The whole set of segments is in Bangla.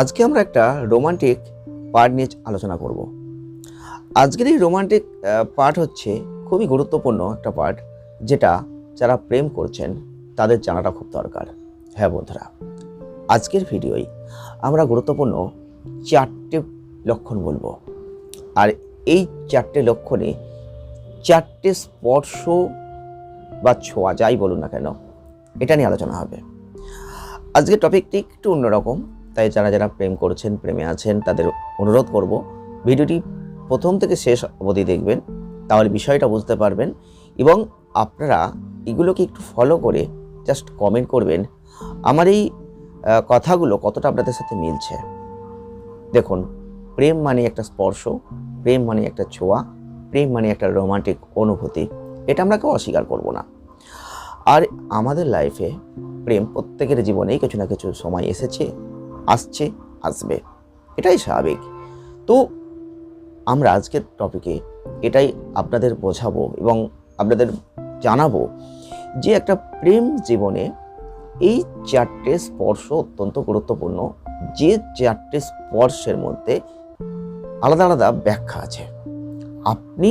আজকে আমরা একটা রোমান্টিক পার্ট নিয়ে আলোচনা করব। আজকের এই রোমান্টিক পার্ট হচ্ছে খুবই গুরুত্বপূর্ণ একটা পার্ট, যেটা যারা প্রেম করছেন তাদের জানাটা খুব দরকার। হ্যাঁ বন্ধুরা, আজকের ভিডিওয় আমরা গুরুত্বপূর্ণ 4টে লক্ষণ বলবো, আর এই 4টে লক্ষণে 4টে স্পর্শ বা ছোঁয়া যাই বলুন না কেন, এটা নিয়ে আলোচনা হবে। আজকের টপিকটি একটু অন্যরকম, তাই যারা যারা প্রেম করছেন, প্রেমে আছেন, তাদের অনুরোধ করব ভিডিওটি প্রথম থেকে শেষ অবধি দেখবেন, তাহলে বিষয়টা বুঝতে পারবেন। এবং আপনারা এগুলোকে একটু ফলো করে জাস্ট কমেন্ট করবেন আমার এই কথাগুলো কতটা আপনাদের সাথে মিলছে। দেখুন, প্রেম মানে একটা স্পর্শ, প্রেম মানে একটা ছোঁয়া, প্রেম মানে একটা রোমান্টিক অনুভূতি, এটা আমরা কেউ অস্বীকার করব না। আর আমাদের লাইফে প্রেম প্রত্যেকের জীবনেই কিছু না কিছু সময় এসেছে, আসছে, আসবে, এটাই স্বাভাবিক। তো আমরা আজকের টপিকে এটাই আপনাদের বোঝাবো এবং আপনাদের জানাবো যে একটা প্রেম জীবনে এই 4টে স্পর্শ অত্যন্ত গুরুত্বপূর্ণ, যে 4টে স্পর্শের মধ্যে আলাদা আলাদা ব্যাখ্যা আছে। আপনি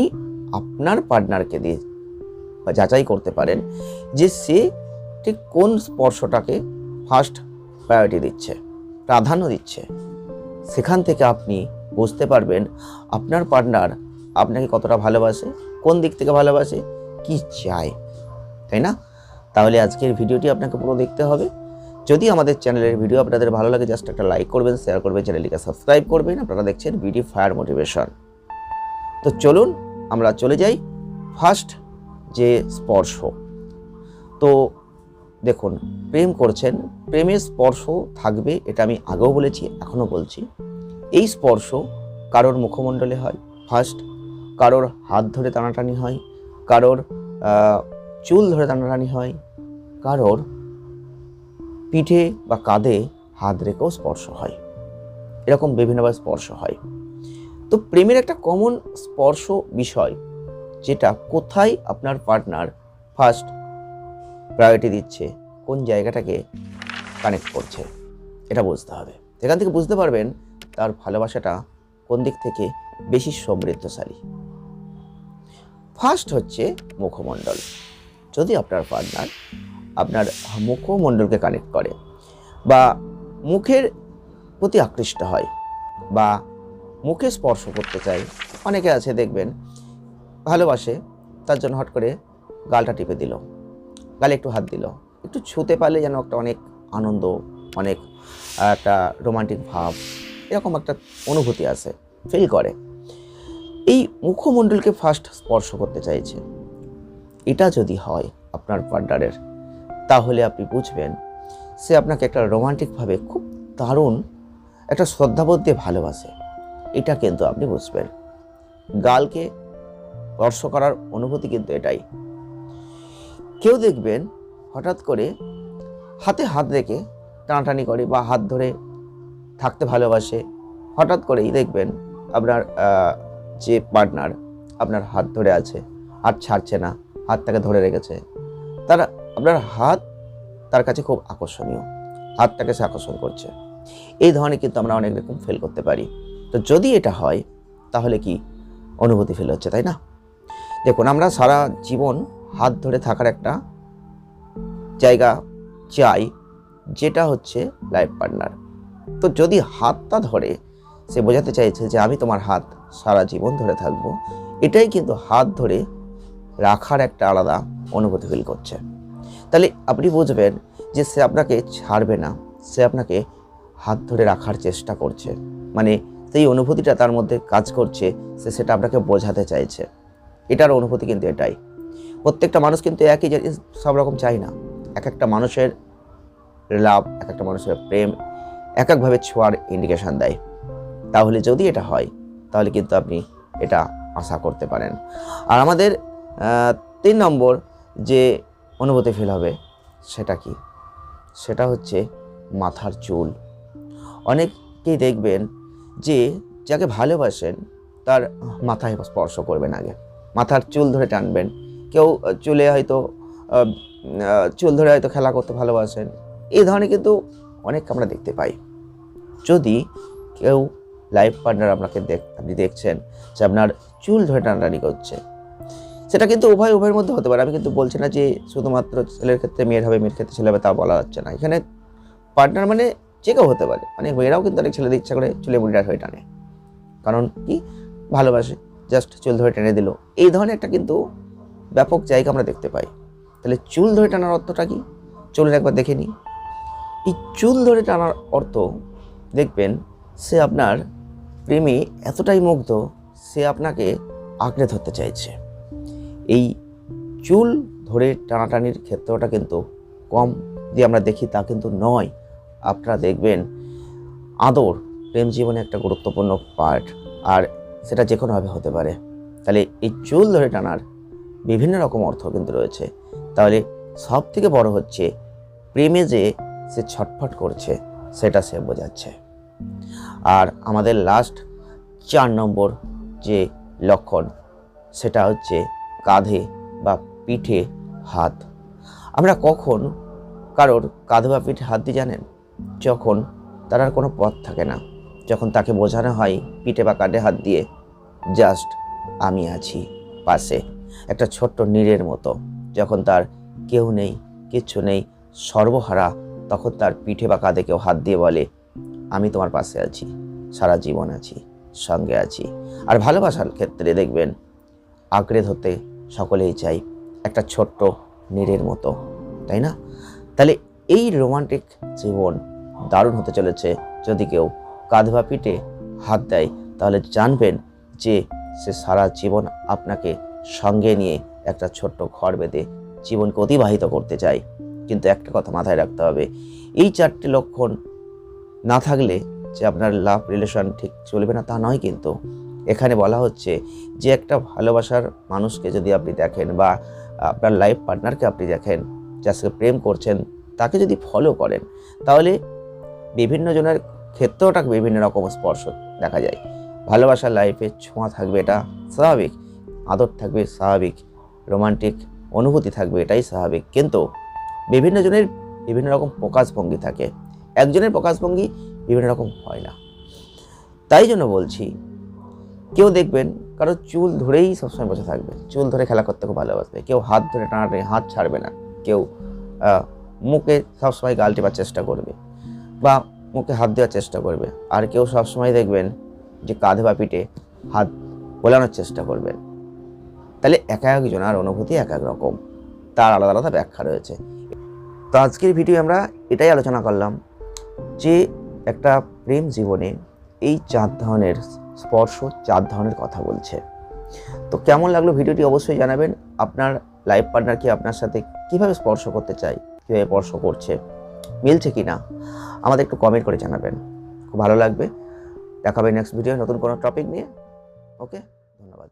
আপনার পার্টনারকে দিয়ে যাচাই করতে পারেন যে সে ঠিক কোন স্পর্শটাকে ফার্স্ট প্রায়োরিটি দিচ্ছে, প্রাধান্য দিচ্ছে। সেখান থেকে আপনি বুঝতে পারবেন আপনার পার্টনার আপনাকে কতটা ভালোবাসে, কোন দিক থেকে ভালোবাসে, কি চায়, তাই না? তাহলে আজকের ভিডিওটি আপনাকে পুরো দেখতে হবে। যদি আমাদের চ্যানেলের ভিডিও আপনাদের ভালো লাগে, জাস্ট একটা লাইক করবেন, শেয়ার করবেন, চ্যানেলটিকে সাবস্ক্রাইব করবেন। আপনারা দেখছেন বিডি ফায়ার মোটিভেশন। তো চলুন আমরা চলে যাই ফার্স্ট যে স্পর্শ। তো দেখুন, প্রেম করছেন, প্রেমের স্পর্শ থাকবে, এটা আমি আগেও বলেছি, এখনও বলছি। এই স্পর্শ কারোর মুখমণ্ডলে হয় ফার্স্ট, কারোর হাত ধরে টানাটানি হয়, কারোর চুল ধরে টানাটানি হয়, কারোর পিঠে বা কাঁধে হাত রেখেও স্পর্শ হয়, এরকম বিভিন্নভাবে স্পর্শ হয়। তো প্রেমের একটা কমন স্পর্শ বিষয়, যেটা কোথায় আপনার পার্টনার ফার্স্ট প্রায়োরিটি দিচ্ছে, কোন জায়গাটাকে কানেক্ট করছে, এটা বুঝতে হবে। এখান থেকে বুঝতে পারবেন তার ভালোবাসাটা কোন দিক থেকে বেশি সমৃদ্ধশালী। ফার্স্ট হচ্ছে মুখমণ্ডল। যদি আপনার পার্টনার আপনার মুখমণ্ডলকে কানেক্ট করে বা মুখের প্রতি আকৃষ্ট হয় বা মুখে স্পর্শ করতে চায়, অনেকে আছে দেখবেন ভালোবাসে, তার জন্য হট করে গালটা টিপে দিল, গালে একটু হাত দিল, একটু ছুঁতে পারলে যেন একটা অনেক আনন্দ, অনেক একটা রোমান্টিক ভাব, এরকম একটা অনুভূতি আসে, ফিল করে। এই মুখমণ্ডলকে ফার্স্ট স্পর্শ করতে চাইছে, এটা যদি হয় আপনার পার্টনারের, তাহলে আপনি বুঝবেন সে আপনাকে একটা রোমান্টিকভাবে খুব দারুণ একটা শ্রদ্ধাবোধ দিয়ে ভালোবাসে, এটা কিন্তু আপনি বুঝবেন। গালকে স্পর্শ করার অনুভূতি কিন্তু এটাই। কেউ দেখবেন হঠাৎ করে হাতে হাত রেখে টানাটানি করে বা হাত ধরে থাকতে ভালোবাসে, হঠাৎ করেই দেখবেন আপনার যে পার্টনার আপনার হাত ধরে আছে, হাত ছাড়ছে না, হাতটাকে ধরে রেখেছে, তারা আপনার হাত তার কাছে খুব আকর্ষণীয়, হাতটাকে সে আকর্ষণ করছে। এই ধরনের কিন্তু আমরা অনেক রকম ফিল করতে পারি। তো যদি এটা হয় তাহলে কি অনুভূতি ফিল হচ্ছে, তাই না? দেখুন, আমরা সারা জীবন হাত ধরে থাকার একটা জায়গা চাই, যেটা হচ্ছে লাইফ পার্টনার। তো যদি হাতটা ধরে সে বোঝাতে চাইছে যে আমি তোমার হাত সারা জীবন ধরে থাকবো, এটাই কিন্তু হাত ধরে রাখার একটা আলাদা অনুভূতি ফিল করছে। তাহলে আপনি বুঝবেন যে সে আপনাকে ছাড়বে না, সে আপনাকে হাত ধরে রাখার চেষ্টা করছে, মানে সেই অনুভূতিটা তার মধ্যে কাজ করছে, সে সেটা আপনাকে বোঝাতে চাইছে। এটার অনুভূতি কিন্তু এটাই। প্রত্যেকটা মানুষ কিন্তু একই জিনিস সব রকম চাই না। এক একটা মানুষের লাভ, এক একটা মানুষের প্রেম এক একভাবে ছোঁয়ার ইন্ডিকেশন দেয়। তাহলে যদি এটা হয় তাহলে কিন্তু আপনি এটা আশা করতে পারেন। আর আমাদের 3 নম্বর যে অনুভূতি ফিল হবে সেটা কি, সেটা হচ্ছে মাথার চুল। অনেকেই দেখবেন যে যাকে ভালোবাসেন তার মাথায় স্পর্শ করবেন, আগে মাথার চুল ধরে টানবেন। কেউ চুলে হয়তো চুল ধরে হয়তো খেলা করতে ভালোবাসেন, এই ধরনের কিন্তু অনেক আমরা দেখতে পাই। যদি কেউ লাইফ পার্টনার আপনি দেখছেন যে আপনার চুল ধরে টানাটানি করছে, সেটা কিন্তু উভয়ের মধ্যে হতে পারে। আমি কিন্তু বলছি না যে শুধুমাত্র ছেলের ক্ষেত্রে মেয়ের হবে, মেয়ের ক্ষেত্রে ছেলে হবে, তা বলা যাচ্ছে না। এখানে পার্টনার মানে যে কেউ হতে পারে। অনেক মেয়েরাও কিন্তু অনেক ছেলেদের ইচ্ছা করে চুলে মুড়ি হয়ে টানে, কারণ কি ভালোবাসে, জাস্ট চুল ধরে টেনে দিল। এই ধরনের একটা কিন্তু ব্যাপক জায়গা আমরা দেখতে পাই। তাহলে চুল ধরে টানার অর্থটা কি, চলুন একবার দেখে নিই। এই চুল ধরে টানার অর্থ দেখবেন সে আপনার প্রেমে এতটাই মুগ্ধ, সে আপনাকে আঁকড়ে ধরতে চাইছে। এই চুল ধরে টানাটানির ক্ষেত্রটা কিন্তু কম যে আমরা দেখি তা কিন্তু নয়। আপনারা দেখবেন আদর প্রেম জীবনে একটা গুরুত্বপূর্ণ পার্ট, আর সেটা যে কোনোভাবে হতে পারে। তাহলে এই চুল ধরে টানার বিভিন্ন রকম অর্থ কিন্তু রয়েছে। তাহলে সব থেকে বড় হচ্ছে প্রেমে যে সে ছটফট করছে সেটা সে বোঝাচ্ছে। আর আমাদের লাস্ট 4 নম্বর যে লক্ষণ, সেটা হচ্ছে কাঁধে বা পিঠে হাত। আমরা কখন কারোর কাঁধে বা পিঠে হাত দিয়ে জানেন? যখন তার আর কোনো পথ থাকে না, যখন তাকে বোঝানো হয় পিঠে বা কাঁধে হাত দিয়ে, জাস্ট আমি আছি পাশে, একটা ছোট্ট নীড়ের মতো। যখন তার কেউ নেই, কিচ্ছু নেই, সর্বহারা, তখন তার পিঠে বা কাঁধে কেউ হাত দিয়ে বলে আমি তোমার পাশে আছি, সারা জীবন আছি, সঙ্গে আছি। আর ভালোবাসার ক্ষেত্রে দেখবেন আঁকড়ে ধরতে সকলেই চাই, একটা ছোট্ট নীড়ের মতো, তাই না? তাহলে এই রোমান্টিক জীবন দারুণ হতে চলেছে। যদি কেউ কাঁধ বা পিঠে হাত দেয়, তাহলে জানবেন যে সে সারা জীবন আপনাকে সঙ্গে নিয়ে একটা ছোট্ট ঘর বেঁধে জীবনকে অতিবাহিত করতে চায়। কিন্তু একটা কথা মাথায় রাখতে হবে, এই 4টে লক্ষণ না থাকলে যে আপনার লাভ রিলেশন ঠিক চলবে না তা নয়। কিন্তু এখানে বলা হচ্ছে যে একটা ভালোবাসার মানুষকে যদি আপনি দেখেন, বা আপনার লাইফ পার্টনারকে আপনি দেখেন, যার সাথে প্রেম করছেন, তাকে যদি ফলো করেন, তাহলে বিভিন্ন জনের ক্ষেত্রেওটা বিভিন্ন রকম স্পর্শ দেখা যায়। ভালোবাসার লাইফে ছোঁয়া থাকবে, এটা স্বাভাবিক, আদর থাকবে স্বাভাবিক, রোমান্টিক অনুভূতি থাকবে, এটাই স্বাভাবিক। কিন্তু বিভিন্ন জনের বিভিন্ন রকম প্রকাশভঙ্গি থাকে, একজনের প্রকাশভঙ্গি বিভিন্ন রকম হয় না। তাই জন্য বলছি, কেউ দেখবেন কারো চুল ধরেই সবসময় বসে থাকবে, চুল ধরে খেলা করতে খুব ভালোবাসবে, কেউ হাত ধরে টানাটানি হাত ছাড়বে না, কেউ মুখে সবসময় গাল টেপার চেষ্টা করবে বা মুখে হাত দেওয়ার চেষ্টা করবে, আর কেউ সবসময় দেখবেন যে কাঁধে বা পিঠে হাত বোলানোর চেষ্টা করবেন। তাহলে এক একজনের অনুভূতি এক এক রকম, তার আলাদা আলাদা ব্যাখ্যা রয়েছে। তো আজকের ভিডিও আমরা এটাই আলোচনা করলাম যে একটা প্রেম জীবনে এই 4 ধরনের স্পর্শ, 4 ধরনের কথা বলছে। তো কেমন লাগলো ভিডিওটি অবশ্যই জানাবেন। আপনার লাইফ পার্টনার কি আপনার সাথে কীভাবে স্পর্শ করতে চায়, কীভাবে স্পর্শ করছে, মিলছে কি না, আমাদের একটু কমেন্ট করে জানাবেন, খুব ভালো লাগবে। দেখাবে নেক্সট ভিডিও নতুন কোনো টপিক নিয়ে। ওকে, ধন্যবাদ।